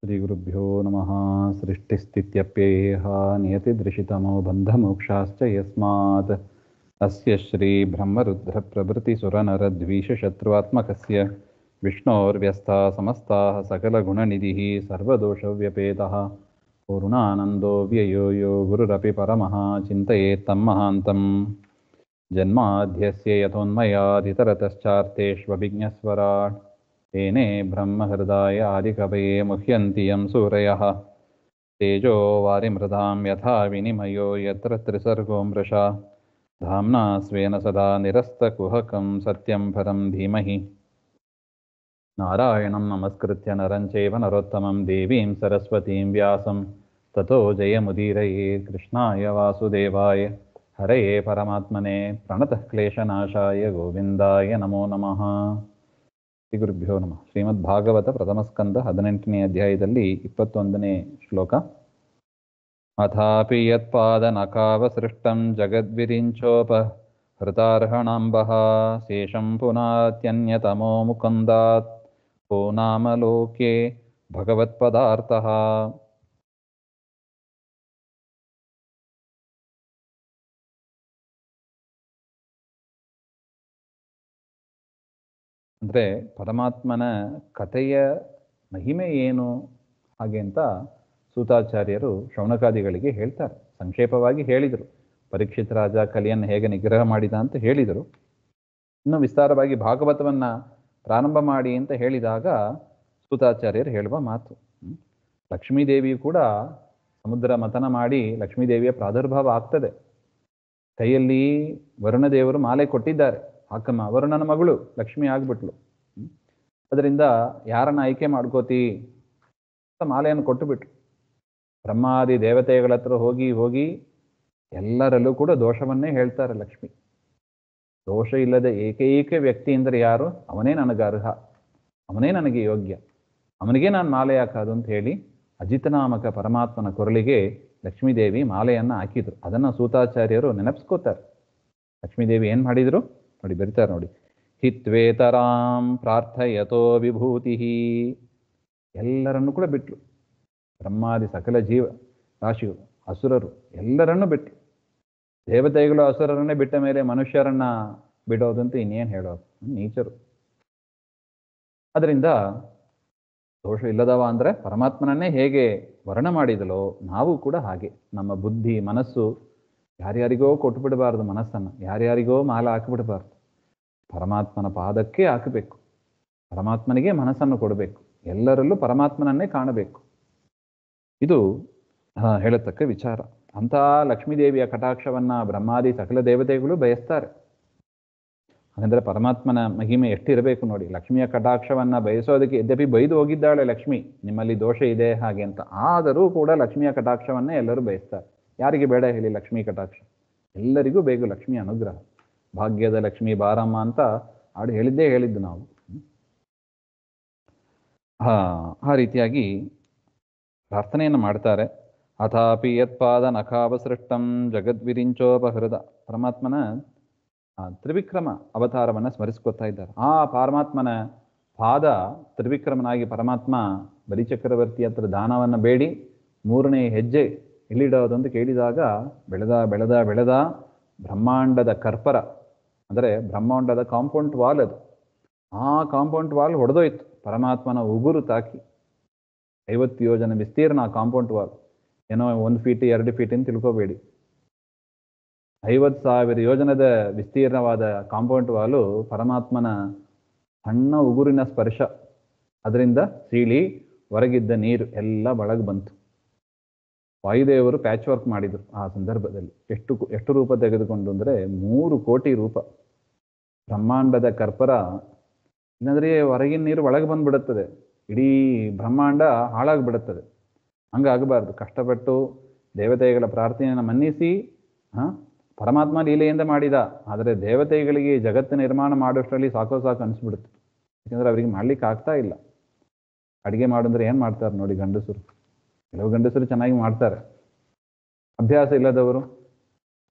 ಶ್ರೀಗುರುಭ್ಯೋ ನಮಃ. ಸೃಷ್ಟಿಸ್ಥಿತ್ಯಪ್ಯೇಹ ನಿಯತಿದೃಶಿತಮೋ ಬಂಧಮೋಕ್ಷಾಶ್ಚ ಯಸ್ಮಾತ್ ಅಸ್ಯ ಶ್ರೀ ಬ್ರಹ್ಮರುದ್ರ ಪ್ರಭೃತಿ ಸುರನರದ್ವೀಷಶತ್ರುವಾತ್ಮಕಸ್ಯ ವಿಷ್ಣೋರ್ವ್ಯಸ್ತಾ ಸಮಸ್ತಾಃ ಸಕಲಗುಣನಿಧಿಃ ಸರ್ವದೋಷವ್ಯಪೇತಃ ಪೂರ್ಣಾನಂದೋ ವ್ಯಯೋ ಯೋ ಗುರುರಪಿ ಪರಮಃ ಚಿಂತಯೇತ್ ತಂ ಮಹಾಂತಂ. ಜನ್ಮಾದ್ಯಸ್ಯ ಯತೋನ್ಮಯಾದಿತರತಶ್ಚಾರ್ಥೇಷ್ವಭಿಜ್ಞಸ್ವರಾಟ್ तेने ब्रह्महृदाय आदिकवये मुह्यन्ति यं सूरयः तेजो वारिमृदां यथा विनिमयो यत्र त्रिसर्गो मृषा धाम्ना स्वेन सदा निरस्तकुहकं सत्यं परं धीमहि. नारायणं नमस्कृत्य नरं चैव नरोत्तमं देवीं सरस्वतीं व्यासं ततो जयमुदीरये. कृष्णाय वासुदेवाय हरये परमात्मने प्रणतः क्लेशनाशाय गोविन्दाय नमो नमः. ಶ್ರೀಗುರುಭ್ಯೋ ನಮಃ. ಶ್ರೀಮದ್ ಭಾಗವತ ಪ್ರಥಮ ಸ್ಕಂದ 18ನೇ ಅಧ್ಯಾಯದಲ್ಲಿ 21ನೇ ಶ್ಲೋಕ. ಅಥಾಪಿ ಯತ್ಪಾದನಕಾವಸೃಷ್ಟಂ ಜಗದ್ವಿರಿಂಚೋಪಹೃತಾರ್ಹಣಾಂಬಃ ಶೇಷಂ ಪುನಾತ್ಯನ್ಯತಮೋ ಮುಕುಂದಾತ್ ಕೋ ನಾಮ ಲೋಕೆ ಭಗವತ್ಪದಾರ್ಥಃ. ಅಂದರೆ ಪರಮಾತ್ಮನ ಕಥೆಯ ಮಹಿಮೆ ಏನು ಹಾಗೆ ಅಂತ ಸೂತಾಚಾರ್ಯರು ಶೌನಕಾದಿಗಳಿಗೆ ಹೇಳ್ತಾರೆ. ಸಂಕ್ಷೇಪವಾಗಿ ಹೇಳಿದರು. ಪರೀಕ್ಷಿತ್ ರಾಜ ಕಲಿಯನ್ನು ಹೇಗೆ ನಿಗ್ರಹ ಮಾಡಿದ ಅಂತ ಹೇಳಿದರು. ಇನ್ನು ವಿಸ್ತಾರವಾಗಿ ಭಾಗವತವನ್ನು ಪ್ರಾರಂಭ ಮಾಡಿ ಅಂತ ಹೇಳಿದಾಗ ಸೂತಾಚಾರ್ಯರು ಹೇಳುವ ಮಾತು, ಲಕ್ಷ್ಮೀದೇವಿಯು ಕೂಡ ಸಮುದ್ರ ಮಥನ ಮಾಡಿ ಲಕ್ಷ್ಮೀದೇವಿಯ ಪ್ರಾದುರ್ಭಾವ ಆಗ್ತದೆ. ಕೈಯಲ್ಲಿ ವರುಣದೇವರು ಮಾಲೆ ಕೊಟ್ಟಿದ್ದಾರೆ. ಹಾಕಮ್ಮ ವರುಣನ ಮಗಳು ಲಕ್ಷ್ಮಿ ಆಗ್ಬಿಟ್ಲು. ಅದರಿಂದ ಯಾರನ್ನ ಆಯ್ಕೆ ಮಾಡ್ಕೋತಿ ಅಂತ ಮಾಲೆಯನ್ನು ಕೊಟ್ಟು ಬಿಟ್ರು. ಬ್ರಹ್ಮಾದಿ ದೇವತೆಗಳ ಹತ್ರ ಹೋಗಿ ಹೋಗಿ ಎಲ್ಲರಲ್ಲೂ ಕೂಡ ದೋಷವನ್ನೇ ಹೇಳ್ತಾರೆ. ಲಕ್ಷ್ಮಿ ದೋಷ ಇಲ್ಲದ ಏಕೈಕ ವ್ಯಕ್ತಿ ಅಂದರೆ ಯಾರು? ಅವನೇ ನನಗೆ ಅರ್ಹ, ಅವನೇ ನನಗೆ ಯೋಗ್ಯ, ಅವನಿಗೆ ನಾನು ಮಾಲೆ ಹಾಕೋದು ಅಂತ ಹೇಳಿ ಅಜಿತನಾಮಕ ಪರಮಾತ್ಮನ ಕೊರಳಿಗೆ ಲಕ್ಷ್ಮೀದೇವಿ ಮಾಲೆಯನ್ನು ಹಾಕಿದ್ರು. ಅದನ್ನು ಸೂತಾಚಾರ್ಯರು ನೆನಪಿಸ್ಕೋತಾರೆ. ಲಕ್ಷ್ಮೀದೇವಿ ಏನು ಮಾಡಿದರು ನೋಡಿ, ಬರೀತಾರೆ ನೋಡಿ. ಹಿತ್ವೇತರಾಂ ಪ್ರಾರ್ಥಯತೋ ವಿಭೂತಿ. ಎಲ್ಲರನ್ನೂ ಕೂಡ ಬಿಟ್ರು. ಬ್ರಹ್ಮಾದಿ ಸಕಲ ಜೀವ ರಾಶಿಗಳು, ಅಸುರರು ಎಲ್ಲರನ್ನೂ ಬಿಟ್ರು. ದೇವತೆಗಳು ಅಸುರರನ್ನೇ ಬಿಟ್ಟ ಮೇಲೆ ಮನುಷ್ಯರನ್ನ ಬಿಡೋದಂತ ಇನ್ನೇನು ಹೇಳೋದು, ನೀಚರು. ಅದರಿಂದ ದೋಷ ಇಲ್ಲದವ ಅಂದರೆ ಪರಮಾತ್ಮನನ್ನೇ ಹೇಗೆ ವರ್ಣ ಮಾಡಿದಲೋ ನಾವು ಕೂಡ ಹಾಗೆ ನಮ್ಮ ಬುದ್ಧಿ ಮನಸ್ಸು ಯಾರ್ಯಾರಿಗೋ ಕೊಟ್ಟು ಬಿಡಬಾರ್ದು. ಮನಸ್ಸನ್ನು ಯಾರ್ಯಾರಿಗೋ ಮಾಲ ಹಾಕಿಬಿಡಬಾರ್ದು. ಪರಮಾತ್ಮನ ಪಾದಕ್ಕೆ ಹಾಕಬೇಕು. ಪರಮಾತ್ಮನಿಗೆ ಮನಸ್ಸನ್ನು ಕೊಡಬೇಕು. ಎಲ್ಲರಲ್ಲೂ ಪರಮಾತ್ಮನನ್ನೇ ಕಾಣಬೇಕು. ಇದು ಹೇಳತಕ್ಕ ವಿಚಾರ. ಅಂಥ ಲಕ್ಷ್ಮೀದೇವಿಯ ಕಟಾಕ್ಷವನ್ನು ಬ್ರಹ್ಮಾದಿ ಸಕಲ ದೇವತೆಗಳು ಬಯಸ್ತಾರೆ. ಹಾಗಂದರೆ ಪರಮಾತ್ಮನ ಮಹಿಮೆ ಎಷ್ಟಿರಬೇಕು ನೋಡಿ. ಲಕ್ಷ್ಮಿಯ ಕಟಾಕ್ಷವನ್ನು ಬಯಸೋದಕ್ಕೆ ಯದ್ಯಪಿ ಬೈದು ಹೋಗಿದ್ದಾಳೆ ಲಕ್ಷ್ಮಿ, ನಿಮ್ಮಲ್ಲಿ ದೋಷ ಇದೆ ಹಾಗೆ ಅಂತ. ಆದರೂ ಕೂಡ ಲಕ್ಷ್ಮಿಯ ಕಟಾಕ್ಷವನ್ನೇ ಎಲ್ಲರೂ ಬಯಸ್ತಾರೆ. ಯಾರಿಗೆ ಬೇಡ ಹೇಳಿ ಲಕ್ಷ್ಮೀ ಕಟಾಕ್ಷ? ಎಲ್ಲರಿಗೂ ಬೇಕು ಲಕ್ಷ್ಮಿ ಅನುಗ್ರಹ. ಭಾಗ್ಯದ ಲಕ್ಷ್ಮೀ ಬಾರಮ್ಮ ಅಂತ ಹಾಡು ಹೇಳಿದ್ದು ನಾವು. ಆ ರೀತಿಯಾಗಿ ಪ್ರಾರ್ಥನೆಯನ್ನು ಮಾಡ್ತಾರೆ. ಅಥಾಪಿ ಯತ್ಪಾದ ನಖಾವಸೃಷ್ಟಂ ಜಗದ್ವಿರಿಂಚೋಪಹೃತ. ಪರಮಾತ್ಮನ ತ್ರಿವಿಕ್ರಮ ಅವತಾರವನ್ನು ಸ್ಮರಿಸ್ಕೊತಾ ಇದ್ದಾರೆ. ಆ ಪರಮಾತ್ಮನ ಪಾದ ತ್ರಿವಿಕ್ರಮನಾಗಿ ಪರಮಾತ್ಮ ಬಲಿಚಕ್ರವರ್ತಿ ಹತ್ರ ದಾನವನ್ನು ಬೇಡಿ 3ನೇ ಹೆಜ್ಜೆ ಎಲ್ಲಿಡೋದು ಅಂತ ಕೇಳಿದಾಗ ಬೆಳೆದ ಬೆಳೆದ ಬೆಳೆದ ಬ್ರಹ್ಮಾಂಡದ ಕರ್ಪರ, ಅಂದರೆ ಬ್ರಹ್ಮಾಂಡದ ಕಾಂಪೌಂಡ್ ವಾಲ್ ಅದು. ಆ ಕಾಂಪೌಂಡ್ ವಾಲ್ ಹೊಡೆದೋಯ್ತು ಪರಮಾತ್ಮನ ಉಗುರು ತಾಕಿ. 50 ಯೋಜನೆ ವಿಸ್ತೀರ್ಣ ಆ ಕಾಂಪೌಂಡ್ ವಾಲ್. ಏನೋ 1 ಫೀಟ್ 2 ಫೀಟ್ ಅಂತ ತಿಳ್ಕೋಬೇಡಿ. 50,000 ಯೋಜನದ ವಿಸ್ತೀರ್ಣವಾದ ಕಾಂಪೌಂಡ್ ವಾಲು ಪರಮಾತ್ಮನ ಸಣ್ಣ ಉಗುರಿನ ಸ್ಪರ್ಶ. ಅದರಿಂದ ಸೀಳಿ ಹೊರಗಿದ್ದ ನೀರು ಎಲ್ಲ ಒಳಗೆ ಬಂತು. ವಾಯುದೇವರು ಪ್ಯಾಚ್ ವರ್ಕ್ ಮಾಡಿದರು ಆ ಸಂದರ್ಭದಲ್ಲಿ. ಎಷ್ಟು ರೂಪ ತೆಗೆದುಕೊಂಡು ಅಂದರೆ 3 ಕೋಟಿ ರೂಪ. ಬ್ರಹ್ಮಾಂಡದ ಕರ್ಪರ ಇಲ್ಲಂದರೆ ಹೊರಗಿನ ನೀರು ಒಳಗೆ ಬಂದುಬಿಡುತ್ತದೆ, ಇಡೀ ಬ್ರಹ್ಮಾಂಡ ಹಾಳಾಗಿಬಿಡುತ್ತದೆ. ಹಂಗಾಗಬಾರ್ದು. ಕಷ್ಟಪಟ್ಟು ದೇವತೆಗಳ ಪ್ರಾರ್ಥನೆಯನ್ನು ಮನ್ನಿಸಿ ಪರಮಾತ್ಮ ಲೀಲೆಯಿಂದ ಮಾಡಿದ. ಆದರೆ ದೇವತೆಗಳಿಗೆ ಜಗತ್ತು ನಿರ್ಮಾಣ ಮಾಡೋಷ್ಟರಲ್ಲಿ ಸಾಕು ಅನಿಸ್ಬಿಡುತ್ತೆ. ಯಾಕೆಂದರೆ ಅವರಿಗೆ ಮಾಡ್ಲಿಕ್ಕೆ ಆಗ್ತಾ ಇಲ್ಲ. ಅಡುಗೆ ಮಾಡಿದ್ರೆ ಏನು ಮಾಡ್ತಾರೆ ನೋಡಿ ಗಂಡಸರು. ಕೆಲವು ಗಂಡಸರು ಚೆನ್ನಾಗಿ ಮಾಡ್ತಾರೆ. ಅಭ್ಯಾಸ ಇಲ್ಲದವರು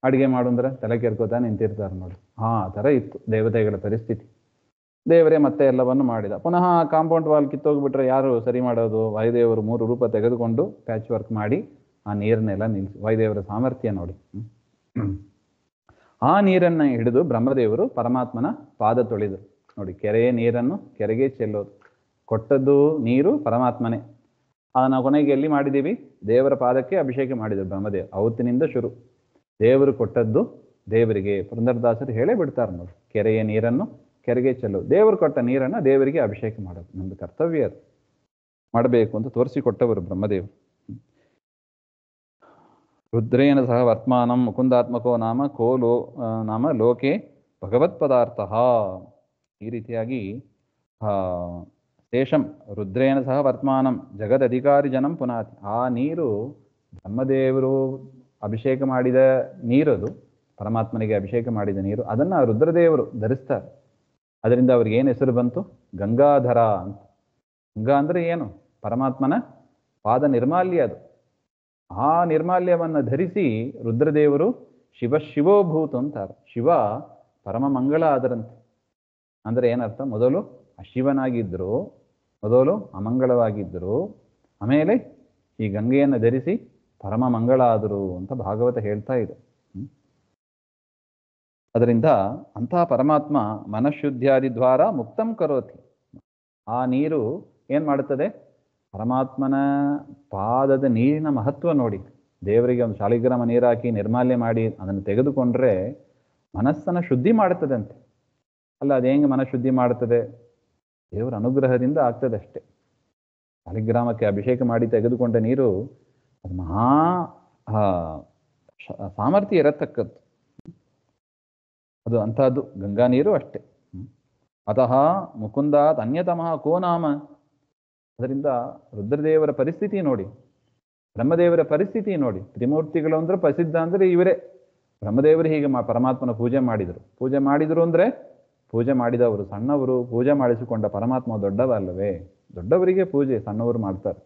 ಅಡುಗೆ ಮಾಡಿದ್ರೆ ತಲೆ ಕೆರ್ಕೋತಾ ನಿಂತಿರ್ತಾರೆ ನೋಡಿ. ಆ ಥರ ಇತ್ತು ದೇವತೆಗಳ ಪರಿಸ್ಥಿತಿ. ದೇವರೇ ಮತ್ತೆ ಎಲ್ಲವನ್ನು ಮಾಡಿದ. ಪುನಃ ಕಾಂಪೌಂಡ್ ವಾಲ್ ಕಿತ್ತೋಗ್ಬಿಟ್ರೆ ಯಾರು ಸರಿ ಮಾಡೋದು? ವಾಯುದೇವರು 3 ರೂಪ ತೆಗೆದುಕೊಂಡು ಪ್ಯಾಚ್ ವರ್ಕ್ ಮಾಡಿ ಆ ನೀರನ್ನೆಲ್ಲ ನಿಲ್ಲಿಸಿ. ವಾಯುದೇವರ ಸಾಮರ್ಥ್ಯ ನೋಡಿ. ಆ ನೀರನ್ನು ಹಿಡಿದು ಬ್ರಹ್ಮದೇವರು ಪರಮಾತ್ಮನ ಪಾದ ತೊಳೆದರು. ನೋಡಿ, ಕೆರೆಯ ನೀರನ್ನು ಕೆರೆಗೆ ಚೆಲ್ಲೋದು. ಕೊಟ್ಟದ್ದು ನೀರು ಪರಮಾತ್ಮನೇ. ನಾವು ಕೊನೆಗೆ ಎಲ್ಲಿ ಮಾಡಿದ್ದೀವಿ? ದೇವರ ಪಾದಕ್ಕೆ ಅಭಿಷೇಕ ಮಾಡಿದರು ಬ್ರಹ್ಮದೇವ್. ಅವತ್ತಿನಿಂದ ಶುರು. ದೇವರು ಕೊಟ್ಟದ್ದು ದೇವರಿಗೆ. ಪುರಂದರದಾಸರು ಹೇಳೇ ಬಿಡ್ತಾರೆ ನೋಡಿ, ಕೆರೆಯ ನೀರನ್ನು ಕೆರೆಗೆ ಚೆಲ್ಲೋದು. ದೇವರು ಕೊಟ್ಟ ನೀರನ್ನು ದೇವರಿಗೆ ಅಭಿಷೇಕ ಮಾಡೋದು ನಮ್ಮದು ಕರ್ತವ್ಯ. ಅದು ಮಾಡಬೇಕು ಅಂತ ತೋರಿಸಿಕೊಟ್ಟವರು ಬ್ರಹ್ಮದೇವರು. ರುದ್ರೇಣ ಸಹ ವರ್ತ್ಮಾನಂ ಮುಕುಂದಾತ್ಮಕೋ ನಾಮ ಲೋಕೆ ಭಗವತ್ ಪದಾರ್ಥ. ಈ ರೀತಿಯಾಗಿ ಶೇಷಂ ರುದ್ರೇಣ ಸಹ ವರ್ತ್ಮಾನಂ ಜಗದಧಿಕಾರಿ ಜನಂ ಪುನಾತಿ. ಆ ನೀರು ಬ್ರಹ್ಮದೇವರು ಅಭಿಷೇಕ ಮಾಡಿದ ನೀರದು, ಪರಮಾತ್ಮನಿಗೆ ಅಭಿಷೇಕ ಮಾಡಿದ ನೀರು. ಅದನ್ನು ರುದ್ರದೇವರು ಧರಿಸ್ತಾರೆ. ಅದರಿಂದ ಅವ್ರಿಗೆ ಏನು ಹೆಸರು ಬಂತು? ಗಂಗಾಧರ ಅಂತ. ಗಂಗಾ ಅಂದರೆ ಏನು? ಪರಮಾತ್ಮನ ಪಾದ ನಿರ್ಮಾಲ್ಯ ಅದು. ಆ ನಿರ್ಮಾಲ್ಯವನ್ನು ಧರಿಸಿ ರುದ್ರದೇವರು ಶಿವೋಭೂತ ಅಂತಾರೆ. ಶಿವ ಪರಮ ಮಂಗಳ ಆದರಂತೆ. ಅಂದರೆ ಏನರ್ಥ? ಮೊದಲು ಅಶಿವನಾಗಿದ್ದರು, ಮೊದಲು ಅಮಂಗಳವಾಗಿದ್ದರು, ಆಮೇಲೆ ಈ ಗಂಗೆಯನ್ನು ಧರಿಸಿ ಪರಮ ಮಂಗಳ ಆದರು ಅಂತ ಭಾಗವತ ಹೇಳ್ತಾ ಇದೆ. ಅದರಿಂದ ಅಂತಹ ಪರಮಾತ್ಮ ಮನಃಶುದ್ಧಿಯಾದಿ ದ್ವಾರ ಮುಕ್ತಂ ಕರೋತಿ. ಆ ನೀರು ಏನು ಮಾಡುತ್ತದೆ? ಪರಮಾತ್ಮನ ಪಾದದ ನೀರಿನ ಮಹತ್ವ ನೋಡಿ. ದೇವರಿಗೆ ಒಂದು ಶಾಲಿಗ್ರಾಮ ನೀರು ಹಾಕಿ ನಿರ್ಮಾಲ್ಯ ಮಾಡಿ ಅದನ್ನು ತೆಗೆದುಕೊಂಡ್ರೆ ಮನಸ್ಸನ್ನು ಶುದ್ಧಿ ಮಾಡುತ್ತದಂತೆ. ಅಲ್ಲ, ಅದು ಹೆಂಗೆ ಮನಃಶುದ್ಧಿ ಮಾಡುತ್ತದೆ? ದೇವರ ಅನುಗ್ರಹದಿಂದ ಆಗ್ತದೆ ಅಷ್ಟೇ. ಶಾಲಿಗ್ರಾಮಕ್ಕೆ ಅಭಿಷೇಕ ಮಾಡಿ ತೆಗೆದುಕೊಂಡ ನೀರು ಅದು ಮಹಾ ಸಾಮರ್ಥ್ಯ ಇರತಕ್ಕದ್ದು. ಅದು ಅಂಥದ್ದು ಗಂಗಾ ನೀರು ಅಷ್ಟೇ. ಅತಃ ಮುಕುಂದಾತ್ ಅನ್ಯತಮಃ ಕೋ ನಾಮ. ಅದರಿಂದ ರುದ್ರದೇವರ ಪರಿಸ್ಥಿತಿ ನೋಡಿ, ಬ್ರಹ್ಮದೇವರ ಪರಿಸ್ಥಿತಿ ನೋಡಿ. ತ್ರಿಮೂರ್ತಿಗಳು ಅಂದ್ರೆ ಪ್ರಸಿದ್ಧ ಅಂದರೆ ಇವರೇ. ಬ್ರಹ್ಮದೇವರು ಹೀಗೆ ಪರಮಾತ್ಮನ ಪೂಜೆ ಮಾಡಿದರು ಅಂದರೆ ಪೂಜೆ ಮಾಡಿದವರು ಸಣ್ಣವರು, ಪೂಜೆ ಮಾಡಿಸಿಕೊಂಡ ಪರಮಾತ್ಮ ದೊಡ್ಡವ ಅಲ್ಲವೇ? ದೊಡ್ಡವರಿಗೆ ಪೂಜೆ ಸಣ್ಣವರು ಮಾಡ್ತಾರೆ.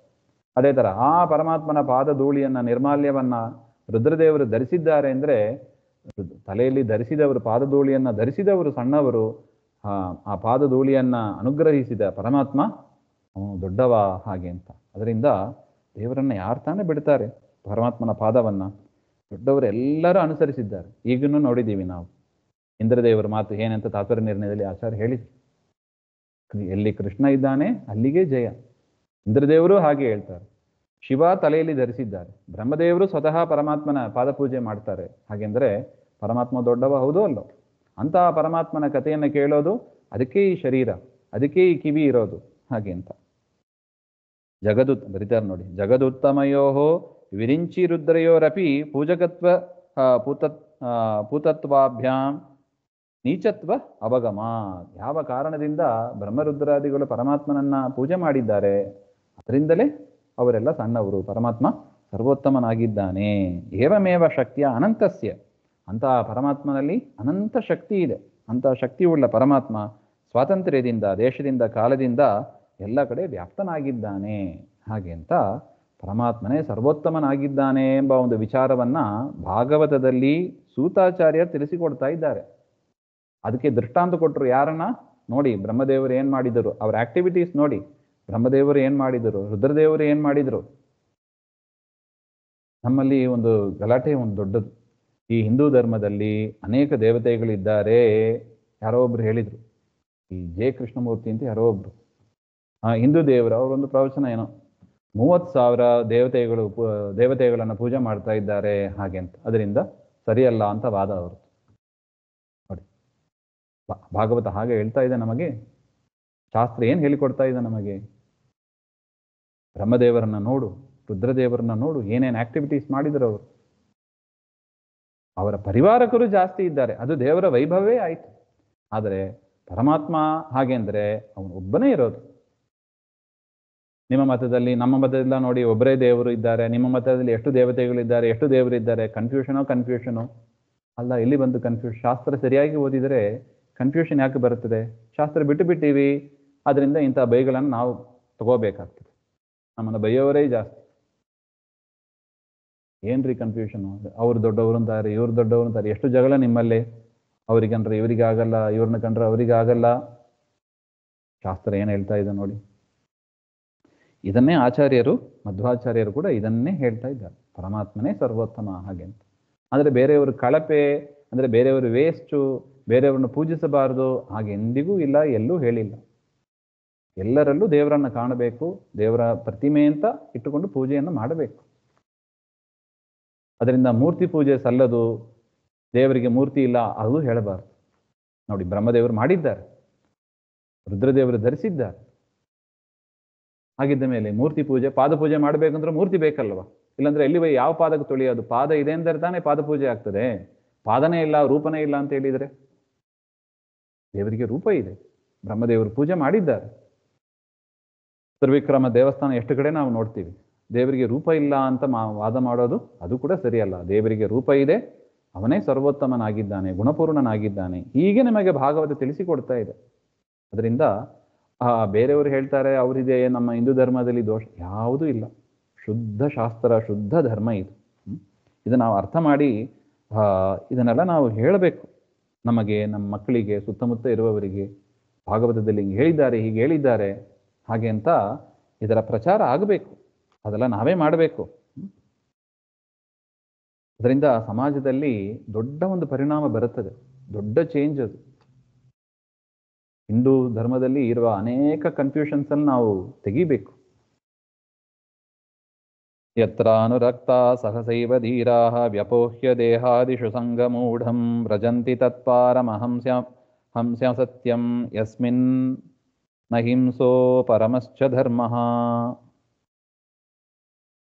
ಅದೇ ಥರ ಆ ಪರಮಾತ್ಮನ ಪಾದ ಧೂಳಿಯನ್ನು, ನಿರ್ಮಾಲ್ಯವನ್ನು ರುದ್ರದೇವರು ಧರಿಸಿದ್ದಾರೆ ಅಂದರೆ ತಲೆಯಲ್ಲಿ ಧರಿಸಿದವರು, ಪಾದಧೂಳಿಯನ್ನು ಧರಿಸಿದವರು ಸಣ್ಣವರು. ಆ ಪಾದಧೂಳಿಯನ್ನು ಅನುಗ್ರಹಿಸಿದ ಪರಮಾತ್ಮ ಅವನು ದೊಡ್ಡವ ಹಾಗೆ ಅಂತ. ಅದರಿಂದ ದೇವರನ್ನು ಯಾರು ತಾನೇ ಬಿಡ್ತಾರೆ? ಪರಮಾತ್ಮನ ಪಾದವನ್ನು ದೊಡ್ಡವರೆಲ್ಲರೂ ಅನುಸರಿಸಿದ್ದಾರೆ. ಈಗಲೂ ನೋಡಿದ್ದೀವಿ ನಾವು. ಇಂದ್ರದೇವರ ಮಾತು ಏನಂತ ತಾತ್ಪರ್ಯ ನಿರ್ಣಯದಲ್ಲಿ ಆಚಾರ್ಯ ಹೇಳಿದ್ರು. ಎಲ್ಲಿ ಕೃಷ್ಣ ಇದ್ದಾನೆ ಅಲ್ಲಿಗೆ ಜಯ. ಇಂದ್ರದೇವರು ಹಾಗೆ ಹೇಳ್ತಾರೆ. ಶಿವ ತಲೆಯಲ್ಲಿ ಧರಿಸಿದ್ದಾರೆ. ಬ್ರಹ್ಮದೇವರು ಸ್ವತಃ ಪರಮಾತ್ಮನ ಪಾದಪೂಜೆ ಮಾಡ್ತಾರೆ. ಹಾಗೆಂದರೆ ಪರಮಾತ್ಮ ದೊಡ್ಡವ ಹೌದೋ ಅಲ್ಲೋ? ಅಂತಹ ಪರಮಾತ್ಮನ ಕಥೆಯನ್ನು ಕೇಳೋದು, ಅದಕ್ಕೆ ಈ ಶರೀರ, ಅದಕ್ಕೆ ಈ ಕಿವಿ ಇರೋದು ಹಾಗೆ ಅಂತ. ಬರೀತಾರೆ ನೋಡಿ, ಜಗದುತ್ತಮಯೋ ವಿರಿಂಚಿ ರುದ್ರಯೋರಪಿ ಪೂಜಕತ್ವ ಪೂತತ್ವಾಭ್ಯಾಂ ನೀಚತ್ವ ಅವಗಮ. ಯಾವ ಕಾರಣದಿಂದ ಬ್ರಹ್ಮರುದ್ರಾದಿಗಳು ಪರಮಾತ್ಮನನ್ನ ಪೂಜೆ ಮಾಡಿದ್ದಾರೆ, ಅದರಿಂದಲೇ ಅವರೆಲ್ಲ ಸಣ್ಣವರು. ಪರಮಾತ್ಮ ಸರ್ವೋತ್ತಮನಾಗಿದ್ದಾನೆ. ಏವಮೇವ ಶಕ್ತಿಯ ಅನಂತಸ್ಯ. ಅಂತಹ ಪರಮಾತ್ಮನಲ್ಲಿ ಅನಂತ ಶಕ್ತಿ ಇದೆ. ಅಂತಹ ಶಕ್ತಿಯುಳ್ಳ ಪರಮಾತ್ಮ ಸ್ವಾತಂತ್ರ್ಯದಿಂದ, ದೇಶದಿಂದ, ಕಾಲದಿಂದ ಎಲ್ಲ ಕಡೆ ವ್ಯಾಪ್ತನಾಗಿದ್ದಾನೆ ಹಾಗೆ ಅಂತ. ಪರಮಾತ್ಮನೇ ಸರ್ವೋತ್ತಮನಾಗಿದ್ದಾನೆ ಎಂಬ ಒಂದು ವಿಚಾರವನ್ನು ಭಾಗವತದಲ್ಲಿ ಸೂತಾಚಾರ್ಯ ತಿಳಿಸಿಕೊಡ್ತಾ ಇದ್ದಾರೆ. ಅದಕ್ಕೆ ದೃಷ್ಟಾಂತ ಕೊಟ್ಟರು. ಯಾರನ್ನ ನೋಡಿ? ಬ್ರಹ್ಮದೇವರು ಏನು ಮಾಡಿದರು, ಅವರ ಆಕ್ಟಿವಿಟೀಸ್ ನೋಡಿ. ಬ್ರಹ್ಮದೇವರು ಏನು ಮಾಡಿದರು, ರುದ್ರದೇವರು ಏನು ಮಾಡಿದರು. ನಮ್ಮಲ್ಲಿ ಒಂದು ಗಲಾಟೆ ಒಂದು ದೊಡ್ಡದು. ಈ ಹಿಂದೂ ಧರ್ಮದಲ್ಲಿ ಅನೇಕ ದೇವತೆಗಳಿದ್ದಾರೆ. ಯಾರೋ ಒಬ್ರು ಹೇಳಿದರು, ಈ ಜೆ ಕೃಷ್ಣಮೂರ್ತಿ ಅಂತ ಯಾರೋ ಒಬ್ರು ಹಿಂದೂ ದೇವರು, ಅವರೊಂದು ಪ್ರವಚನ ಏನೋ 30,000 ದೇವತೆಗಳನ್ನು ಪೂಜೆ ಮಾಡ್ತಾ ಇದ್ದಾರೆ ಹಾಗೆ ಅಂತ. ಅದರಿಂದ ಸರಿಯಲ್ಲ ಅಂತ ವಾದ ಅವರು. ನೋಡಿ, ಭಾಗವತ ಹಾಗೆ ಹೇಳ್ತಾ ಇದೆ ನಮಗೆ. ಶಾಸ್ತ್ರ ಏನು ಹೇಳಿಕೊಡ್ತಾ ಇದೆ ನಮಗೆ? ಬ್ರಹ್ಮದೇವರನ್ನ ನೋಡು, ರುದ್ರದೇವರನ್ನ ನೋಡು, ಏನೇನು ಆಕ್ಟಿವಿಟೀಸ್ ಮಾಡಿದರು ಅವರು. ಅವರ ಪರಿವಾರಕರು ಜಾಸ್ತಿ ಇದ್ದಾರೆ, ಅದು ದೇವರ ವೈಭವವೇ ಆಯಿತು. ಆದರೆ ಪರಮಾತ್ಮ ಹಾಗೆ ಅಂದರೆ ಅವನು ಒಬ್ಬನೇ ಇರೋದು. ನಿಮ್ಮ ಮತದಲ್ಲಿ, ನಮ್ಮ ಮತದಲ್ಲ ನೋಡಿ, ಒಬ್ಬರೇ ದೇವರು ಇದ್ದಾರೆ. ನಿಮ್ಮ ಮತದಲ್ಲಿ ಎಷ್ಟು ದೇವತೆಗಳಿದ್ದಾರೆ, ಎಷ್ಟು ದೇವರಿದ್ದಾರೆ? ಕನ್ಫ್ಯೂಷನು ಅಲ್ಲ. ಎಲ್ಲಿ ಬಂದು ಕನ್ಫ್ಯೂಷನ್? ಶಾಸ್ತ್ರ ಸರಿಯಾಗಿ ಓದಿದರೆ ಕನ್ಫ್ಯೂಷನ್ ಯಾಕೆ ಬರುತ್ತದೆ? ಶಾಸ್ತ್ರ ಬಿಟ್ಟಿದ್ದೀವಿ, ಅದರಿಂದ ಇಂಥ ಬೈಗಳನ್ನು ನಾವು ತಗೋಬೇಕಾಗ್ತದೆ. ನಮ್ಮನ್ನು ಬೈಯೋವರೇ ಜಾಸ್ತಿ. ಏನ್ರಿ ಕನ್ಫ್ಯೂಷನು? ಅವ್ರು ದೊಡ್ಡವರು ಅಂತಾರೆ, ಇವ್ರು ದೊಡ್ಡವರು ಅಂತಾರೆ. ಎಷ್ಟು ಜಗಳ ನಿಮ್ಮಲ್ಲಿ. ಅವ್ರಿಗೆ ಕಂಡ್ರೆ ಇವರಿಗೆ ಆಗಲ್ಲ, ಇವ್ರನ್ನ ಕಂಡ್ರೆ ಅವರಿಗೆ ಆಗಲ್ಲ. ಶಾಸ್ತ್ರ ಏನು ಹೇಳ್ತಾ ಇದೆ ನೋಡಿ. ಇದನ್ನೇ ಆಚಾರ್ಯರು, ಮಧ್ವಾಚಾರ್ಯರು ಕೂಡ ಇದನ್ನೇ ಹೇಳ್ತಾ ಇದ್ದಾರೆ, ಪರಮಾತ್ಮನೇ ಸರ್ವೋತ್ತಮ ಹಾಗೆ ಅಂತ. ಅಂದರೆ ಬೇರೆಯವರು ಕಳಪೆ, ಅಂದರೆ ಬೇರೆಯವರು ವೇಸ್ಟು, ಬೇರೆಯವ್ರನ್ನ ಪೂಜಿಸಬಾರದು, ಹಾಗೆ ಎಂದಿಗೂ ಇಲ್ಲ, ಎಲ್ಲೂ ಹೇಳಿಲ್ಲ. ಎಲ್ಲರಲ್ಲೂ ದೇವರನ್ನು ಕಾಣಬೇಕು, ದೇವರ ಪ್ರತಿಮೆ ಅಂತ ಇಟ್ಟುಕೊಂಡು ಪೂಜೆಯನ್ನು ಮಾಡಬೇಕು. ಅದರಿಂದ ಮೂರ್ತಿ ಪೂಜೆ ಸಲ್ಲದು, ದೇವರಿಗೆ ಮೂರ್ತಿ ಇಲ್ಲ ಅದು ಹೇಳಬಾರ್ದು. ನೋಡಿ, ಬ್ರಹ್ಮದೇವರು ಮಾಡಿದ್ದಾರೆ, ರುದ್ರದೇವರು ಧರಿಸಿದ್ದಾರೆ. ಹಾಗಿದ್ದ ಮೇಲೆ ಮೂರ್ತಿ ಪೂಜೆ, ಪಾದ ಪೂಜೆ ಮಾಡಬೇಕಂದ್ರೆ ಮೂರ್ತಿ ಬೇಕಲ್ವ? ಇಲ್ಲಾಂದ್ರೆ ಎಲ್ಲಿ ಯಾವ ಪಾದಕ್ಕೆ ತೊಳೆಯೋದು? ಪಾದ ಇದೆ ಅಂದರೆ ತಾನೇ ಪಾದ ಪೂಜೆ ಆಗ್ತದೆ. ಪಾದನೇ ಇಲ್ಲ, ರೂಪನೇ ಇಲ್ಲ ಅಂತ ಹೇಳಿದರೆ, ದೇವರಿಗೆ ರೂಪ ಇದೆ, ಬ್ರಹ್ಮದೇವರು ಪೂಜೆ ಮಾಡಿದ್ದಾರೆ. ತ್ರಿವಿಕ್ರಮ ದೇವಸ್ಥಾನ ಎಷ್ಟು ಕಡೆ ನಾವು ನೋಡ್ತೀವಿ. ದೇವರಿಗೆ ರೂಪ ಇಲ್ಲ ಅಂತ ವಾದ ಮಾಡೋದು ಅದು ಕೂಡ ಸರಿಯಲ್ಲ. ದೇವರಿಗೆ ರೂಪ ಇದೆ, ಅವನೇ ಸರ್ವೋತ್ತಮನಾಗಿದ್ದಾನೆ, ಗುಣಪೂರ್ಣನಾಗಿದ್ದಾನೆ, ಹೀಗೆ ನಮಗೆ ಭಾಗವತ ತಿಳಿಸಿಕೊಡ್ತಾ ಇದೆ. ಅದರಿಂದ ಬೇರೆಯವರು ಹೇಳ್ತಾರೆ ಅವರಿದೆ, ನಮ್ಮ ಹಿಂದೂ ಧರ್ಮದಲ್ಲಿ ದೋಷ, ಯಾವುದೂ ಇಲ್ಲ. ಶುದ್ಧ ಶಾಸ್ತ್ರ, ಶುದ್ಧ ಧರ್ಮ ಇದು. ಇದು ನಾವು ಅರ್ಥ ಮಾಡಿ ಇದನ್ನೆಲ್ಲ ನಾವು ಹೇಳಬೇಕು. ನಮಗೆ, ನಮ್ಮ ಮಕ್ಕಳಿಗೆ, ಸುತ್ತಮುತ್ತ ಇರುವವರಿಗೆ ಭಾಗವತದಲ್ಲಿ ಹಿಂಗೆ ಹೇಳಿದ್ದಾರೆ, ಹೀಗೆ ಹೇಳಿದ್ದಾರೆ ಹಾಗೆ ಅಂತ ಇದರ ಪ್ರಚಾರ ಆಗಬೇಕು. ಅದೆಲ್ಲ ನಾವೇ ಮಾಡಬೇಕು. ಅದರಿಂದ ಸಮಾಜದಲ್ಲಿ ದೊಡ್ಡ ಒಂದು ಪರಿಣಾಮ ಬರುತ್ತದೆ, ದೊಡ್ಡ ಚೇಂಜ್ ಅದು. ಹಿಂದೂ ಧರ್ಮದಲ್ಲಿ ಇರುವ ಅನೇಕ ಕನ್ಫ್ಯೂಷನ್ಸ್ ಅನ್ನು ನಾವು ತೆಗಿಬೇಕು. ಯತ್ರ ಅನುರಕ್ತ ಸಹಸೈವ ಧೀರಾಃ ವ್ಯಪೋಹ್ಯ ದೇಹಾದಿಷು ಸಂಗಮೂಢಂ ವ್ರಜಂತಿ ತತ್ಪಾರಮಹಂಸ್ಯ ಸತ್ಯಂ ಯಸ್ಮಿನ್ ನ ಹಿಂಸೋ ಪರಮಶ್ಚ ಧರ್ಮಃ.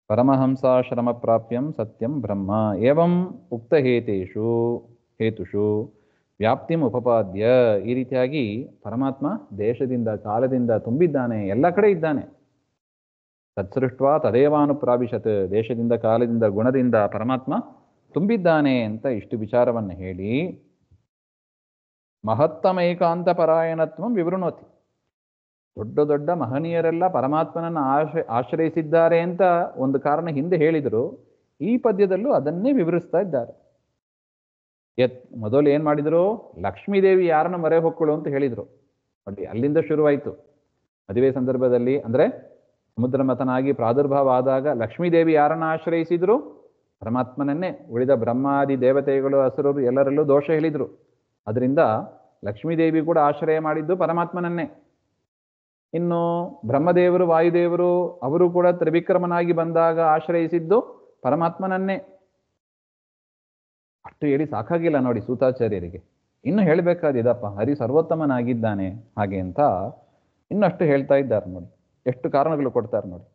ಪರಮಹಂಸಾಶ್ರಮ ಪ್ರಾಪ್ಯಂ ಸತ್ಯಂ ಬ್ರಹ್ಮ ಏವಂ ಉಕ್ತ ಹೇತುಷು ವ್ಯಾಪ್ತಿಂ ಉಪಪಾದ್ಯ. ಈ ರೀತಿಯಾಗಿ ಪರಮಾತ್ಮ ದೇಶದಿಂದ ಕಾಲದಿಂದ ತುಂಬಿದ್ದಾನೆ, ಎಲ್ಲ ಕಡೆ ಇದ್ದಾನೆ. ತತ್ಸೃಷ್ಟ್ವಾ ತದೇವಾನುಪ್ರಾವಿಶತ್, ದೇಶದಿಂದ ಕಾಲದಿಂದ ಗುಣದಿಂದ ಪರಮಾತ್ಮ ತುಂಬಿದ್ದಾನೆ ಅಂತ ಇಷ್ಟು ವಿಚಾರವನ್ನು ಹೇಳಿ ಮಹತ್ತಮೈಕಾಂತ ಪರಾಯಣತ್ವಂ ವಿವೃಣೋತಿ. ದೊಡ್ಡ ದೊಡ್ಡ ಮಹನೀಯರೆಲ್ಲ ಪರಮಾತ್ಮನನ್ನು ಆಶ್ರಯಿಸಿದ್ದಾರೆ ಅಂತ ಒಂದು ಕಾರಣ ಹಿಂದೆ ಹೇಳಿದರು. ಈ ಪದ್ಯದಲ್ಲೂ ಅದನ್ನೇ ವಿವರಿಸ್ತಾ ಇದ್ದಾರೆ. ಮೊದಲು ಏನ್ ಮಾಡಿದ್ರು, ಲಕ್ಷ್ಮೀದೇವಿ ಯಾರನ್ನ ಮರೆ ಹೊಕ್ಕಳು ಅಂತ ಹೇಳಿದ್ರು ನೋಡಿ. ಅಲ್ಲಿಂದ ಶುರುವಾಯಿತು. ಮದುವೆ ಸಂದರ್ಭದಲ್ಲಿ ಅಂದ್ರೆ ಸಮುದ್ರ ಮಥನಾಗಿ ಪ್ರಾದುರ್ಭಾವ ಆದಾಗ ಲಕ್ಷ್ಮೀದೇವಿ ಯಾರನ್ನ ಆಶ್ರಯಿಸಿದ್ರು? ಪರಮಾತ್ಮನನ್ನೇ. ಉಳಿದ ಬ್ರಹ್ಮಾದಿ ದೇವತೆಗಳು, ಅಸುರರು ಎಲ್ಲರಲ್ಲೂ ದೋಷ ಹೇಳಿದ್ರು. ಅದರಿಂದ ಲಕ್ಷ್ಮೀದೇವಿ ಕೂಡ ಆಶ್ರಯ ಮಾಡಿದ್ದು ಪರಮಾತ್ಮನನ್ನೇ. ಇನ್ನು ಬ್ರಹ್ಮದೇವರು, ವಾಯುದೇವರು ಅವರು ಕೂಡ ತ್ರಿವಿಕ್ರಮನಾಗಿ ಬಂದಾಗ ಆಶ್ರಯಿಸಿದ್ದು ಪರಮಾತ್ಮನನ್ನೇ. ಅಷ್ಟು ಹೇಳಿ ಸಾಕಾಗಿಲ್ಲ ನೋಡಿ ಸೂತಾಚಾರ್ಯರಿಗೆ. ಇನ್ನು ಹೇಳಬೇಕಾದಿದಪ್ಪ, ಹರಿ ಸರ್ವೋತ್ತಮನಾಗಿದ್ದಾನೆ ಹಾಗೆ ಅಂತ ಇನ್ನಷ್ಟು ಹೇಳ್ತಾ ಇದ್ದಾರೆ ನೋಡಿ. ಎಷ್ಟು ಕಾರಣಗಳು ಕೊಡ್ತಾರೆ ನೋಡಿ.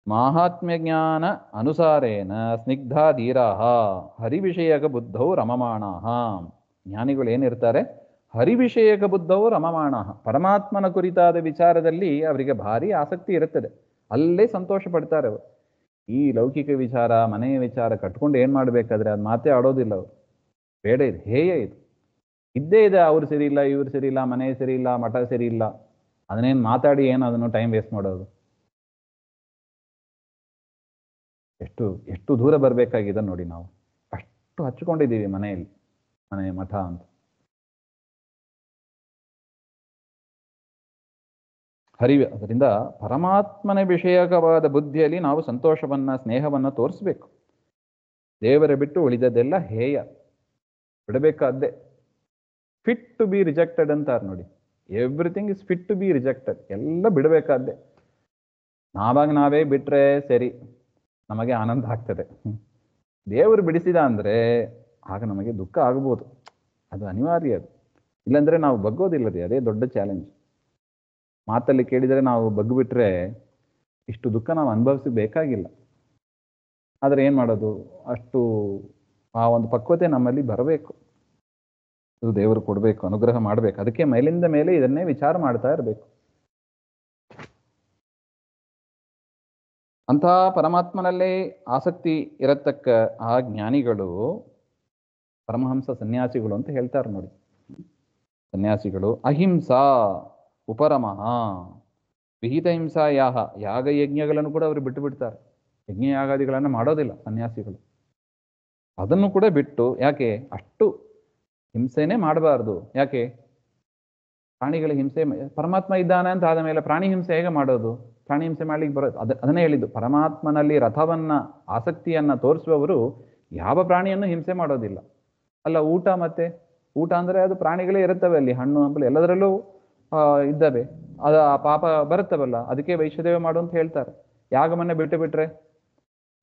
ಮಾಹಾತ್ಮ್ಯ ಜ್ಞಾನ ಅನುಸಾರೇನ ಸ್ನಿಗ್ಧ ಧೀರಾಹ ಹರಿವಿಷಯಕ ಬುದ್ಧೌ ರಮಮಾಣಾಹ. ಜ್ಞಾನಿಗಳು ಏನಿರ್ತಾರೆ, ಹರಿವಿಷಯಕ ಬುದ್ಧವು ರಮಮಾಣ, ಪರಮಾತ್ಮನ ಕುರಿತಾದ ವಿಚಾರದಲ್ಲಿ ಅವರಿಗೆ ಭಾರಿ ಆಸಕ್ತಿ ಇರುತ್ತದೆ, ಅಲ್ಲೇ ಸಂತೋಷ ಪಡ್ತಾರೆ ಅವರು. ಈ ಲೌಕಿಕ ವಿಚಾರ, ಮನೆಯ ವಿಚಾರ ಕಟ್ಕೊಂಡು ಏನು ಮಾಡಬೇಕಾದ್ರೆ ಅದು ಮಾತೇ ಆಡೋದಿಲ್ಲ ಅವರು. ಬೇಡ, ಇದು ಹೇಯ, ಇದು ಇದ್ದೇ ಇದೆ. ಅವ್ರು ಸರಿ ಇಲ್ಲ, ಇವ್ರು ಸರಿ ಇಲ್ಲ, ಮನೆ ಸರಿ ಇಲ್ಲ, ಮಠ ಸರಿ ಇಲ್ಲ, ಅದನ್ನೇನು ಮಾತಾಡಿ ಏನು ಅದನ್ನು ಟೈಮ್ ವೇಸ್ಟ್ ಮಾಡೋದು. ಎಷ್ಟು ದೂರ ಬರಬೇಕಾಗಿದೆ ನೋಡಿ. ನಾವು ಅಷ್ಟು ಹಚ್ಕೊಂಡಿದ್ದೀವಿ ಮನೆಯಲ್ಲಿ, ಮನೆ ಮಠ ಅಂತ. ಅದರಿಂದ ಪರಮಾತ್ಮನ ವಿಷಯಕವಾದ ಬುದ್ಧಿಯಲ್ಲಿ ನಾವು ಸಂತೋಷವನ್ನ, ಸ್ನೇಹವನ್ನ ತೋರಿಸ್ಬೇಕು. ದೇವರ ಬಿಟ್ಟು ಉಳಿದದ್ದೆಲ್ಲ ಹೇಯ, ಬಿಡಬೇಕಾದ್ದೇ. ಫಿಟ್ ಟು ಬಿ ರಿಜೆಕ್ಟೆಡ್ ಅಂತಾರೆ ನೋಡಿ. Everything is fit to be rejected. ಎಲ್ಲ ಬಿಡಬೇಕಾದ್ದೇ. ನಾವೇ ಬಿಟ್ರೆ ಸರಿ, ನಮಗೆ ಆನಂದ ಆಗ್ತದೆ. ದೇವರು ಬಿಡಿಸಿದ ಅಂದ್ರೆ ಆಗ ನಮಗೆ ದುಃಖ ಆಗ್ಬೋದು, ಅದು ಅನಿವಾರ್ಯ. ಅದು ಇಲ್ಲಾಂದ್ರೆ ನಾವು ಬಗ್ಗೋದಿಲ್ಲ ರೀ, ಅದೇ ದೊಡ್ಡ ಚಾಲೆಂಜ್. ಮಾತಲ್ಲಿ ಕೇಳಿದರೆ ನಾವು ಬಗ್ಗು ಬಿಟ್ರೆ ಇಷ್ಟು ದುಃಖ ನಾವು ಅನುಭವಿಸಬೇಕಾಗಿಲ್ಲ. ಆದರೆ ಏನು ಮಾಡೋದು, ಅಷ್ಟು ಆ ಒಂದು ಪಕ್ವತೆ ನಮ್ಮಲ್ಲಿ ಬರಬೇಕು. ಇದು ದೇವರು ಕೊಡಬೇಕು, ಅನುಗ್ರಹ ಮಾಡಬೇಕು. ಅದಕ್ಕೆ ಮೇಲಿಂದ ಮೇಲೆ ಇದನ್ನೇ ವಿಚಾರ ಮಾಡ್ತಾ ಇರಬೇಕು. ಅಂಥ ಪರಮಾತ್ಮನಲ್ಲೇ ಆಸಕ್ತಿ ಇರತಕ್ಕ ಆ ಜ್ಞಾನಿಗಳು ಪರಮಹಂಸ ಸನ್ಯಾಸಿಗಳು ಅಂತ ಹೇಳ್ತಾರೆ ನೋಡಿ. ಸನ್ಯಾಸಿಗಳು ಅಹಿಂಸಾ ಉಪರಮಃ ವಿಹಿತ ಹಿಂಸಾ ಯಾಗ ಯಜ್ಞಗಳನ್ನು ಕೂಡ ಅವರು ಬಿಟ್ಟು ಬಿಡ್ತಾರೆ. ಯಜ್ಞ ಯಾಗಾದಿಗಳನ್ನು ಮಾಡೋದಿಲ್ಲ ಸನ್ಯಾಸಿಗಳು. ಅದನ್ನು ಕೂಡ ಬಿಟ್ಟು, ಯಾಕೆ ಅಷ್ಟು ಹಿಂಸೆನೇ ಮಾಡಬಾರ್ದು? ಯಾಕೆ? ಪ್ರಾಣಿಗಳ ಹಿಂಸೆ, ಪರಮಾತ್ಮ ಇದ್ದಾನೆ ಅಂತ ಆದ ಮೇಲೆ ಪ್ರಾಣಿ ಹಿಂಸೆ ಹೇಗೆ ಮಾಡೋದು? ಪ್ರಾಣಿ ಹಿಂಸೆ ಮಾಡ್ಲಿಕ್ಕೆ ಬರೋದು? ಅದನ್ನೇ ಹೇಳಿದ್ದು, ಪರಮಾತ್ಮನಲ್ಲಿ ರಥವನ್ನ ಆಸಕ್ತಿಯನ್ನ ತೋರಿಸುವವರು ಯಾವ ಪ್ರಾಣಿಯನ್ನು ಹಿಂಸೆ ಮಾಡೋದಿಲ್ಲ. ಅಲ್ಲ, ಊಟ ಅಂದ್ರೆ ಅದು ಪ್ರಾಣಿಗಳೇ ಇರುತ್ತವೆ ಅಲ್ಲಿ, ಹಣ್ಣು ಹಂಪಲು ಎಲ್ಲದರಲ್ಲೂ ಇದ್ದಾವೆ, ಅದು ಆ ಪಾಪ ಬರುತ್ತವಲ್ಲ, ಅದಕ್ಕೆ ವೈಶ್ವದೇವ ಮಾಡು ಅಂತ ಹೇಳ್ತಾರೆ. ಯಾಗವನ್ನೇ ಬಿಟ್ಟು ಬಿಟ್ರೆ,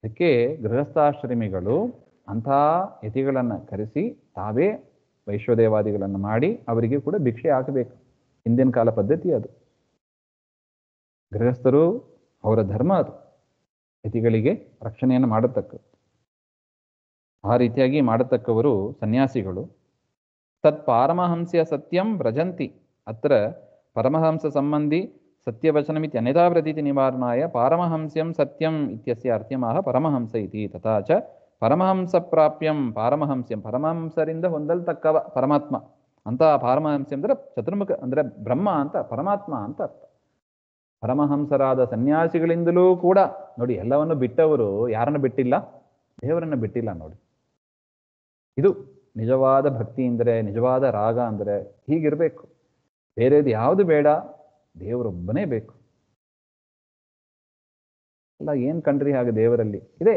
ಅದಕ್ಕೆ ಗೃಹಸ್ಥಾಶ್ರಮಿಗಳು ಅಂಥ ಯತಿಗಳನ್ನ ಕರೆಸಿ ತಾವೇ ವೈಶ್ವದೇವಾದಿಗಳನ್ನು ಮಾಡಿ ಅವರಿಗೆ ಕೂಡ ಭಿಕ್ಷೆ ಹಾಕಬೇಕು. ಹಿಂದಿನ ಕಾಲ ಪದ್ಧತಿ ಅದು. ಗೃಹಸ್ಥರು ಅವರ ಧರ್ಮ ಅದು, ಯತಿಗಳಿಗೆ ರಕ್ಷಣೆಯನ್ನು ಮಾಡತಕ್ಕದ್ದು. ಆ ರೀತಿಯಾಗಿ ಮಾಡತಕ್ಕವರು ಸನ್ಯಾಸಿಗಳು. ತತ್ ಪಾರಮಹಂಸ್ಯ ಸತ್ಯಂ ವ್ರಜಂತಿ ಅತ್ರ ಪರಮಹಂಸ ಸಂಬಂಧಿ ಸತ್ಯವಚನಮಿತಿ ಅನ್ಯಥಾ ಪ್ರತೀತಿ ನಿವಾರಣಾಯ ಪಾರಮಹಂಸ್ಯಂ ಸತ್ಯಂ ಇತ್ಯಸ್ಯ ಅರ್ಥ್ಯಮಾಹ ಪರಮಹಂಸ ಇತಿ. ತಥಾ ಚ ಪರಮಹಂಸ ಪ್ರಾಪ್ಯಂ ಪಾರಮಹಂಸ್ಯಂ, ಪರಮಹಂಸರಿಂದ ಹೊಂದಲ್ತಕ್ಕವ ಪರಮಾತ್ಮ ಅಂತ. ಪಾರಮಹಂಸ ಅಂದ್ರೆ ಚತುರ್ಮುಖ ಅಂದ್ರೆ ಬ್ರಹ್ಮ ಅಂತ, ಪರಮಾತ್ಮ ಅಂತ ಅರ್ಥ. ಪರಮಹಂಸರಾದ ಸನ್ಯಾಸಿಗಳಿಂದಲೂ ಕೂಡ ನೋಡಿ, ಎಲ್ಲವನ್ನು ಬಿಟ್ಟವರು ಯಾರನ್ನು ಬಿಟ್ಟಿಲ್ಲ? ದೇವರನ್ನು ಬಿಟ್ಟಿಲ್ಲ ನೋಡಿ. ಇದು ನಿಜವಾದ ಭಕ್ತಿ ಅಂದರೆ, ನಿಜವಾದ ರಾಗ ಅಂದರೆ ಹೀಗಿರಬೇಕು. ಬೇರೆದು ಯಾವುದು ಬೇಡ, ದೇವರೊಬ್ಬನೇ ಬೇಕು. ಅಲ್ಲ, ಏನ್ ಕಂಡ್ರಿ ಹಾಗೆ ದೇವರಲ್ಲಿ? ಇದೆ,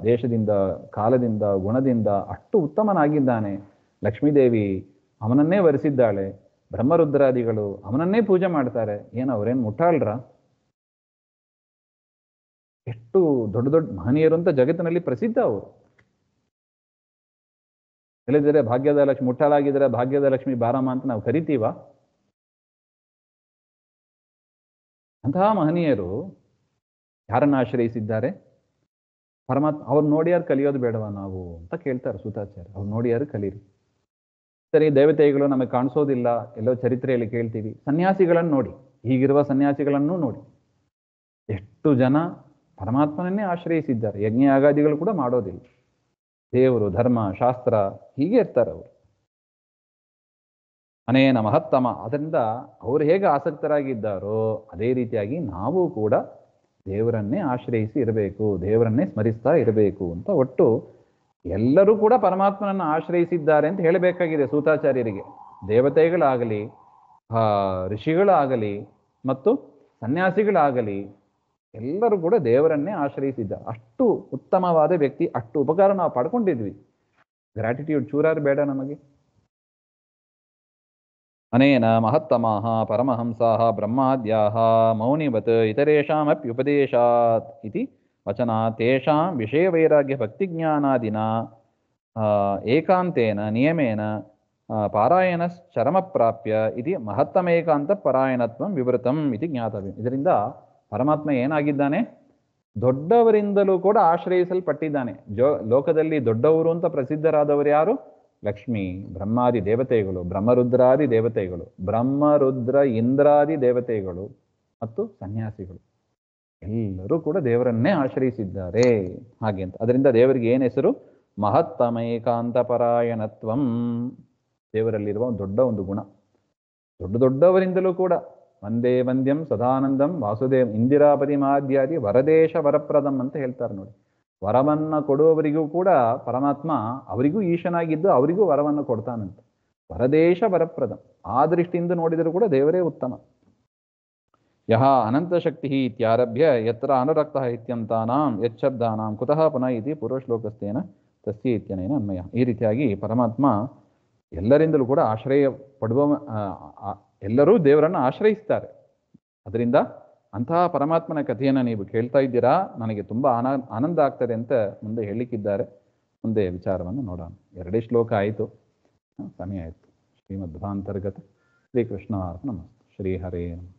ದೇಶದಿಂದ ಕಾಲದಿಂದ ಗುಣದಿಂದ ಅಷ್ಟು ಉತ್ತಮನಾಗಿದ್ದಾನೆ. ಲಕ್ಷ್ಮೀದೇವಿ ಅವನನ್ನೇ ವರಿಸಿದ್ದಾಳೆ, ಬ್ರಹ್ಮರುದ್ರಾದಿಗಳು ಅವನನ್ನೇ ಪೂಜೆ ಮಾಡ್ತಾರೆ. ಏನು ಅವರೇನು ಮುಟ್ಟಾಳ್ರ? ಎಷ್ಟು ದೊಡ್ಡ ದೊಡ್ಡ ಮಹನೀಯರು ಅಂತ ಜಗತ್ತಿನಲ್ಲಿ ಪ್ರಸಿದ್ಧ ಅವರು. ಹೇಳಿದರೆ ಭಾಗ್ಯದ ಲಕ್ಷ್ಮಿ, ಮುಟ್ಟಾಳಾಗಿದ್ರೆ ಭಾಗ್ಯದ ಲಕ್ಷ್ಮಿ ಬಾರಮ್ಮ ಅಂತ ನಾವು ಕರಿತೀವ? ಅಂತಹ ಮಹನೀಯರು ಯಾರನ್ನ ಆಶ್ರಯಿಸಿದ್ದಾರೆ? ಪರಮಾತ್ಮ. ಅವ್ರು ನೋಡಿ ಯಾರು ಕಲಿಯೋದು ಬೇಡವಾ ನಾವು ಅಂತ ಕೇಳ್ತಾರೆ ಸೂತಾಚಾರ್ಯ. ಅವ್ರು ನೋಡಿ ಯಾರು ಕಲೀರಿ. ಸರಿ, ದೇವತೆಗಳು ನಮಗೆ ಕಾಣಿಸೋದಿಲ್ಲ, ಎಲ್ಲೋ ಚರಿತ್ರೆಯಲ್ಲಿ ಕೇಳ್ತೀವಿ. ಸನ್ಯಾಸಿಗಳನ್ನು ನೋಡಿ, ಹೀಗಿರುವ ಸನ್ಯಾಸಿಗಳನ್ನು ನೋಡಿ, ಎಷ್ಟು ಜನ ಪರಮಾತ್ಮನನ್ನೇ ಆಶ್ರಯಿಸಿದ್ದಾರೆ. ಯಜ್ಞ ಯಾಗಾದಿಗಳು ಕೂಡ ಮಾಡೋದಿಲ್ಲ, ದೇವರು ಧರ್ಮ ಶಾಸ್ತ್ರ ಹೀಗೆ ಇರ್ತಾರೆ ಅವರು. ಅನೇನ ಮಹತ್ತಮ. ಅದರಿಂದ ಅವರು ಹೇಗೆ ಆಸಕ್ತರಾಗಿದ್ದಾರೋ ಅದೇ ರೀತಿಯಾಗಿ ನಾವು ಕೂಡ ದೇವರನ್ನೇ ಆಶ್ರಯಿಸಿ ಇರಬೇಕು, ದೇವರನ್ನೇ ಸ್ಮರಿಸ್ತಾ ಇರಬೇಕು ಅಂತ. ಒಟ್ಟು ಎಲ್ಲರೂ ಕೂಡ ಪರಮಾತ್ಮನನ್ನು ಆಶ್ರಯಿಸಿದ್ದಾರೆ ಅಂತ ಹೇಳಬೇಕಾಗಿದೆ ಸೂತಾಚಾರ್ಯರಿಗೆ. ದೇವತೆಗಳಾಗಲಿ, ಋಷಿಗಳಾಗಲಿ ಮತ್ತು ಸನ್ಯಾಸಿಗಳಾಗಲಿ ಎಲ್ಲರೂ ಕೂಡ ದೇವರನ್ನೇ ಆಶ್ರಯಿಸಿದ್ದ. ಅಷ್ಟು ಉತ್ತಮವಾದ ವ್ಯಕ್ತಿ, ಅಷ್ಟು ಉಪಕಾರ ನಾವು ಪಡ್ಕೊಂಡಿದ್ವಿ. ಗ್ರಾಟಿಟ್ಯೂಡ್ ಚೂರಾರು ಬೇಡ ನಮಗೆ. ಅನೇನ ಮಹತ್ತಮಾಃ ಪರಮಹಂಸಾಃ ಬ್ರಹ್ಮಾದ್ಯಾಃ ಮೌನಿವತ್ ಇತರೇಷಾಮಪ್ಯುಪದೇಶಾತ್ ಇತಿ ವಚನಾತ್ ತೇಷಾಂ ವಿಷಯವೈರಾಗ್ಯ ಭಕ್ತಿಜ್ಞಾನಾದಿನ ಏಕಾಂತೇನ ನಿಯಮೇನ ಪಾರಾಯಣಶ್ಚರಮಪ್ರಾಪ್ಯ ಇತಿ ಮಹತ್ತಮೇಕಾಂತ ಪರಾಯಣತ್ವಂ ವಿವೃತಂ ಇತಿ ಜ್ಞಾತವ್ಯಂ. ಇದರಿಂದ ಪರಮಾತ್ಮ ಏನಾಗಿದ್ದಾನೆ? ದೊಡ್ಡವರಿಂದಲೂ ಕೂಡ ಆಶ್ರಯಿಸಲ್ಪಟ್ಟಿದ್ದಾನೆ. ಲೋಕದಲ್ಲಿ ದೊಡ್ಡವರು ಅಂತ ಪ್ರಸಿದ್ಧರಾದವರು ಯಾರು? ಲಕ್ಷ್ಮಿ, ಬ್ರಹ್ಮಾದಿ ದೇವತೆಗಳು, ಬ್ರಹ್ಮರುದ್ರಾದಿ ದೇವತೆಗಳು, ಬ್ರಹ್ಮರುದ್ರ ಇಂದ್ರಾದಿ ದೇವತೆಗಳು ಮತ್ತು ಸನ್ಯಾಸಿಗಳು ಎಲ್ಲರೂ ಕೂಡ ದೇವರನ್ನೇ ಆಶ್ರಯಿಸಿದ್ದಾರೆ. ಹಾಗೆ ಅಂತ. ಅದರಿಂದ ದೇವರಿಗೆ ಏನು ಹೆಸರು? ಮಹತ್ತಮೈಕಾಂತ ಪರಾಯಣತ್ವಂ. ದೇವರಲ್ಲಿರುವ ದೊಡ್ಡ ಒಂದು ಗುಣ. ದೊಡ್ಡವರಿಂದಲೂ ಕೂಡ ವಂದೇ ವಂದ್ಯಂ ಸದಾನಂದಂ ವಾಸುದೇವ್ ಇಂದಿರಾಪರಿಮಾದ್ಯಾದಿ ವರದೇಶ ವರಪ್ರದಂ ಅಂತ ಹೇಳ್ತಾರೆ ನೋಡಿ. ವರವನ್ನ ಕೊಡುವವರಿಗೂ ಕೂಡ ಪರಮಾತ್ಮ ಅವರಿಗೂ ಈಶನಾಗಿದ್ದು ಅವರಿಗೂ ವರವನ್ನು ಕೊಡ್ತಾನಂತೆ. ವರದೇಶ ವರಪ್ರದಂ. ಆ ದೃಷ್ಟಿಯಿಂದ ನೋಡಿದರೂ ಕೂಡ ದೇವರೇ ಉತ್ತಮ. ಯಹ ಅನಂತಶಕ್ತಿ ಇತ್ಯಾರಭ್ಯ ಯತ್ರ ಅನುರಕ್ತಃ ಇತ್ಯಂತಾನಾಂ ಯಚ್ಛಬ್ದಾನಾಂ ಕುತಃ ಪುನಃ ಇತಿ ಪೂರ್ವಶ್ಲೋಕಸ್ಥೇನ ತಸ್ಯ ಇತ್ಯನೇನ ಅನ್ವಯ. ಈ ರೀತಿಯಾಗಿ ಪರಮಾತ್ಮ ಎಲ್ಲರಿಂದಲೂ ಕೂಡ ಆಶ್ರಯ ಪಡುವ, ಎಲ್ಲರೂ ದೇವರನ್ನು ಆಶ್ರಯಿಸ್ತಾರೆ. ಅದರಿಂದ ಅಂತಹ ಪರಮಾತ್ಮನ ಕಥೆಯನ್ನು ನೀವು ಕೇಳ್ತಾ ಇದ್ದೀರಾ, ನನಗೆ ತುಂಬ ಆನಂದ ಆಗ್ತದೆ ಅಂತ ಮುಂದೆ ಹೇಳಲಿಕ್ಕಿದ್ದಾರೆ. ಮುಂದೆ ವಿಚಾರವನ್ನು ನೋಡೋಣ. 2 ಶ್ಲೋಕ ಆಯಿತು, ಸಮಯ ಆಯಿತು. ಶ್ರೀಮಧ್ವಾಂತರ್ಗತ ಶ್ರೀಕೃಷ್ಣ ನಮಸ್ತೆ. ಶ್ರೀ ಹರೇ ನಮಃ.